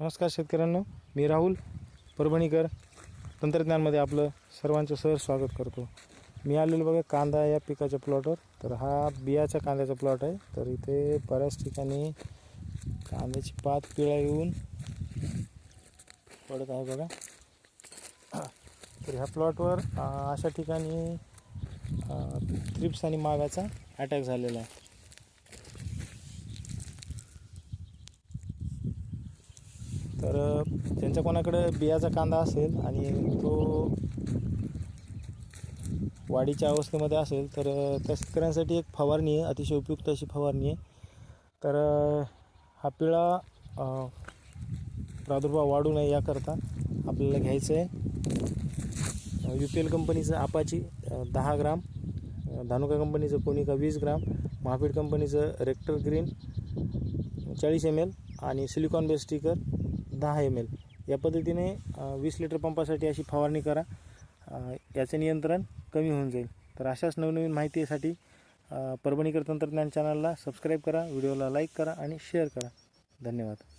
नमस्कार शेतकऱ्यांनो, मी राहुल परभणीकर तंत्रज्ञानमध्ये आपलं सर्वांचं सहर्ष स्वागत करतो। मी आलेलो बघा कांदा या पिकाच्या प्लॉटवर। तर हा बियाचा कांद्याचा प्लॉट आहे। तर इथे बऱ्याच ठिकाणी कांद्याची पात पिळा येऊन पडत आहे बघा। तर ह्या प्लॉटवर अशा ठिकाणी थ्रिप्स आणि माव्याचा अटॅक झालेला आहे। तर ज्यांच्या कोणाकडे बियाचा कांदा असेल आणि तो वाढीच्या अवस्थेमध्ये असेल तर त्या शेतकऱ्यांसाठी एक फवारणी आहे, अतिशय उपयुक्त अशी फवारणी आहे। तर हा पिळा प्रादुर्भाव वाढू नये याकरता आपल्याला घ्यायचं आहे UPL कंपनीचं आपाची 10 ग्राम, धानुका कंपनीचं कोनिका 20 ग्राम, महावीर कंपनीचं रेक्टर ग्रीन 40 ml आणि सिलिकॉन बेस स्टिकर 10 ml या पद्धतीने 20 लिटर पंपासाठी अशी फवारणी करा। याचे नियंत्रण कमी होऊन जाईल। तर अशाच नवनवीन माहितीसाठी परभणीकर तंत्रज्ञान चॅनलला सबस्क्राईब करा, व्हिडिओला लाईक करा आणि शेअर करा। धन्यवाद।